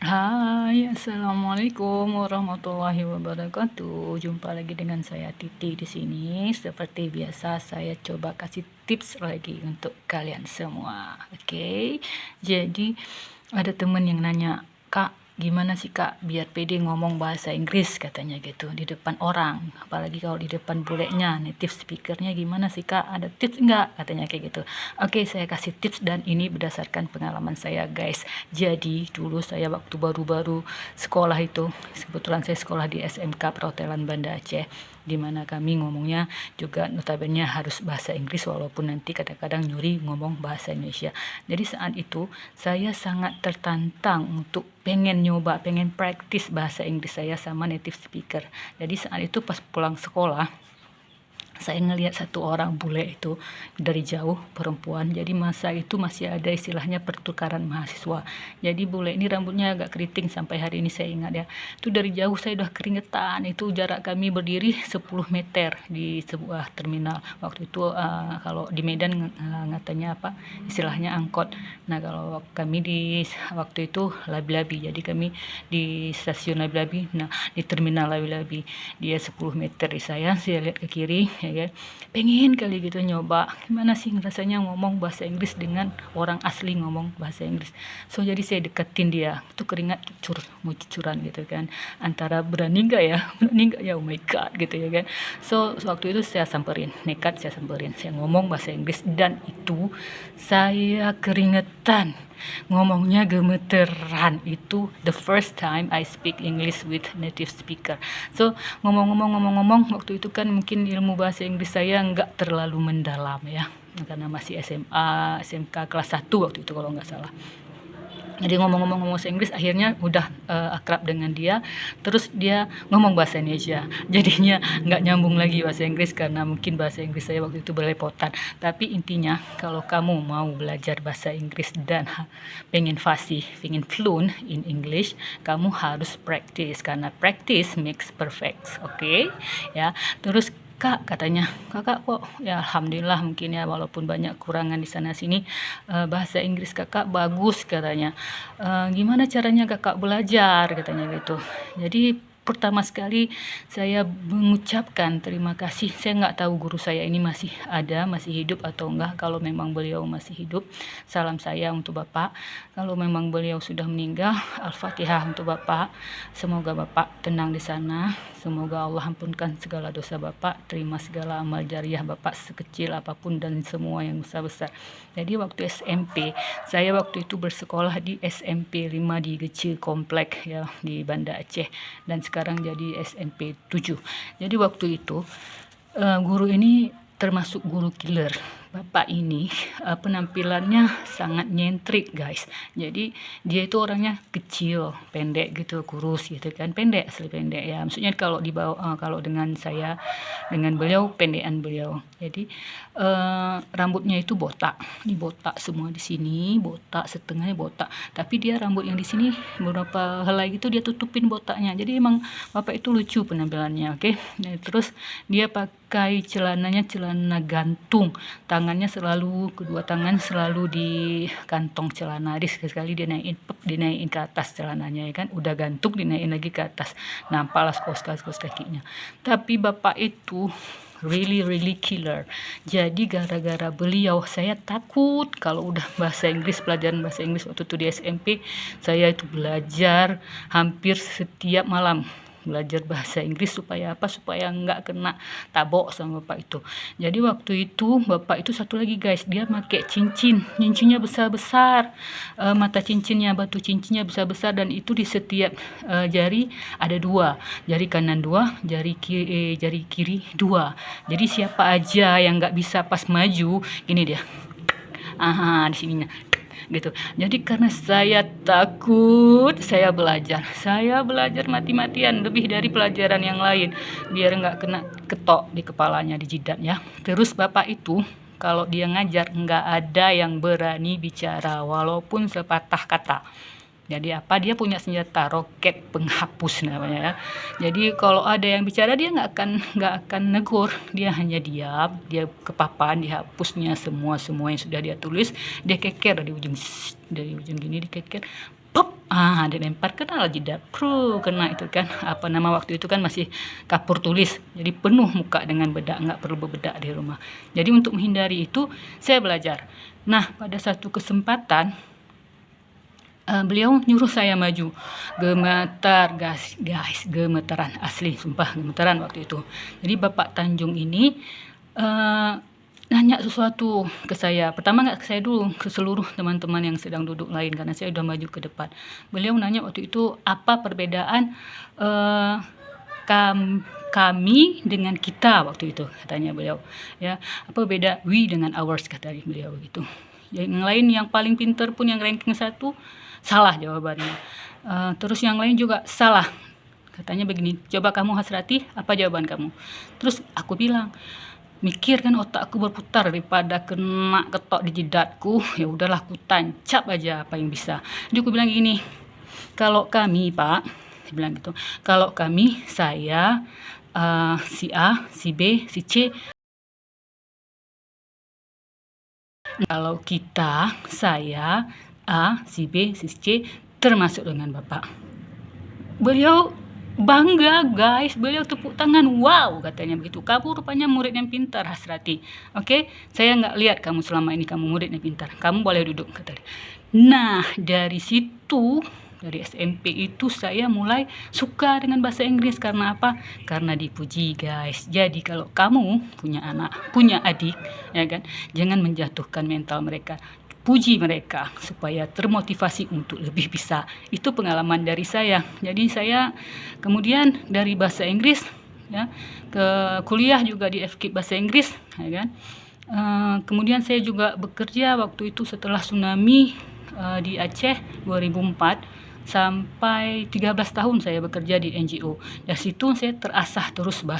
Hai, assalamualaikum warahmatullahi wabarakatuh. Jumpa lagi dengan saya Titi di sini. Seperti biasa, saya coba kasih tips lagi untuk kalian semua. Oke, jadi ada temen yang nanya, Kak, gimana sih Kak biar pede ngomong bahasa Inggris katanya gitu di depan orang, apalagi kalau di depan bulenya, native speakernya gimana sih Kak? Ada tips enggak? Katanya kayak gitu. Oke, saya kasih tips dan ini berdasarkan pengalaman saya guys. Jadi dulu saya waktu baru-baru sekolah itu, kebetulan saya sekolah di SMK Perhotelan Banda Aceh, di mana kami ngomongnya juga notabene harus bahasa Inggris walaupun nanti kadang-kadang nyuri ngomong bahasa Indonesia. Jadi saat itu saya sangat tertantang untuk pengen praktis bahasa Inggris saya sama native speaker. Jadi saat itu pas pulang sekolah, saya ngelihat satu orang bule itu dari jauh, perempuan. Jadi masa itu masih ada istilahnya pertukaran mahasiswa. Jadi bule ini rambutnya agak keriting, sampai hari ini saya ingat ya. Itu dari jauh saya udah keringetan. Itu jarak kami berdiri 10 meter di sebuah terminal. Waktu itu kalau di Medan ngatanya apa? Istilahnya angkot. Nah, kalau kami di waktu itu labi-labi. Jadi kami di stasiun labi-labi. Nah, di terminal labi-labi. Dia 10 meter di saya lihat ke kiri ya kan, pengen kali gitu nyoba gimana sih rasanya ngomong bahasa Inggris dengan orang asli ngomong bahasa Inggris. So jadi saya deketin dia, itu keringat mau cucuran gitu kan, antara berani nggak ya oh my god gitu ya kan. So waktu itu saya samperin, nekat saya samperin, saya ngomong bahasa Inggris dan itu saya keringetan, ngomongnya gemeteran. Itu the first time I speak English with native speaker. So ngomong-ngomong waktu itu kan mungkin ilmu bahasa Inggris saya nggak terlalu mendalam ya, karena masih SMA SMK kelas 1 waktu itu kalau nggak salah. Jadi ngomong-ngomong bahasa Inggris akhirnya udah akrab dengan dia, terus dia ngomong bahasa Indonesia, jadinya nggak nyambung lagi bahasa Inggris karena mungkin bahasa Inggris saya waktu itu belepotan. Tapi intinya kalau kamu mau belajar bahasa Inggris dan pengen fasih, pengen fluent in English, kamu harus practice karena practice makes perfect. Oke? Ya. Terus Kak, katanya, Kakak kok ya alhamdulillah mungkin ya walaupun banyak kurangan di sana sini, bahasa Inggris Kakak bagus katanya. Gimana caranya Kakak belajar katanya gitu. Jadi pertama sekali saya mengucapkan terima kasih. Saya nggak tahu guru saya ini masih ada, masih hidup atau enggak. Kalau memang beliau masih hidup, salam saya untuk Bapak. Kalau memang beliau sudah meninggal, Al-Fatihah untuk Bapak. Semoga Bapak tenang di sana. Semoga Allah ampunkan segala dosa Bapak, terima segala amal jariah Bapak sekecil apapun dan semua yang besar-besar. Jadi waktu SMP, saya waktu itu bersekolah di SMP 5 di Gece Komplek ya di Banda Aceh, dan sekarang jadi SMP 7. Jadi waktu itu guru ini termasuk guru killer. Bapak ini penampilannya sangat nyentrik guys. Jadi dia itu orangnya kecil, pendek gitu, kurus gitu kan, pendek, asli pendek ya. Maksudnya kalau dibawa kalau dengan saya, dengan beliau pendekan beliau. Jadi rambutnya itu botak, ini botak semua di sini, botak setengahnya botak. Tapi dia rambut yang di sini beberapa helai gitu dia tutupin botaknya. Jadi emang bapak itu lucu penampilannya, oke. Nah, terus dia pakai celananya celana gantung, tangannya selalu, kedua tangan selalu di kantong celana. Jadi sekali dia dinaikin ke atas celananya ya kan, udah gantung dinaikin lagi ke atas, nampaklah kaos kakinya. Tapi bapak itu really killer. Jadi gara-gara beliau saya takut kalau udah bahasa Inggris, pelajaran bahasa Inggris waktu itu di SMP, saya itu belajar hampir setiap malam belajar bahasa Inggris supaya apa? Supaya nggak kena tabok sama bapak itu. Jadi waktu itu bapak itu satu lagi guys, dia pakai cincinnya besar-besar, mata cincinnya, batu cincinnya besar-besar, dan itu di setiap jari ada dua, jari kanan dua, jari kiri dua. Jadi siapa aja yang nggak bisa pas maju, gini dia, di sininya gitu. Jadi karena saya takut, saya belajar mati-matian lebih dari pelajaran yang lain biar nggak kena ketok di kepalanya, di jidatnya. Terus bapak itu kalau dia ngajar nggak ada yang berani bicara walaupun sepatah kata. Jadi apa, dia punya senjata roket penghapus namanya ya. Jadi kalau ada yang bicara dia nggak akan negur, dia hanya diam, dia ke papan, dihapusnya semua yang sudah dia tulis, dia keker dari ujung gini dikeker, pop, dilempar kena jidat, kena itu kan, waktu itu kan masih kapur tulis, jadi penuh muka dengan bedak, nggak perlu berbedak di rumah. Jadi untuk menghindari itu saya belajar. Nah, pada satu kesempatan beliau nyuruh saya maju. Gemetar guys, gemeteran asli, sumpah gemeteran waktu itu. Jadi Bapak Tanjung ini nanya sesuatu ke saya. Pertama nggak ke saya dulu, ke seluruh teman-teman yang sedang duduk lain, karena saya udah maju ke depan. Beliau nanya waktu itu, apa perbedaan kami dengan kita waktu itu, katanya beliau. Ya, apa beda we dengan ours, kata beliau gitu. Yang lain yang paling pinter pun yang ranking 1 salah jawabannya. Terus yang lain juga salah. Katanya begini, coba kamu Hasrati, apa jawaban kamu? Terus aku bilang, mikir kan, otakku berputar, daripada kena ketok di jidatku, ya udahlah aku tancap aja apa yang bisa. Jadi aku bilang gini, kalau kami Pak, saya bilang gitu, kalau kami, saya, si A, si B, si C. Kalau kita, saya, A, si B, si C, termasuk dengan Bapak. Beliau bangga guys, beliau tepuk tangan, wow katanya begitu. Kamu rupanya murid yang pintar Hasrati. Oke, saya nggak lihat kamu selama ini kamu murid yang pintar. Kamu boleh duduk, kata dia. Nah, dari situ, dari SMP itu saya mulai suka dengan bahasa Inggris. Karena apa? Karena dipuji guys. Jadi kalau kamu punya anak, punya adik, ya kan, jangan menjatuhkan mental mereka. Puji mereka supaya termotivasi untuk lebih bisa. Itu pengalaman dari saya. Jadi saya kemudian dari bahasa Inggris, ya, ke kuliah juga di FKIP bahasa Inggris, ya kan. Kemudian saya juga bekerja waktu itu setelah tsunami di Aceh 2004 sampai 13 tahun saya bekerja di NGO. Dari situ saya terasah terus bahasa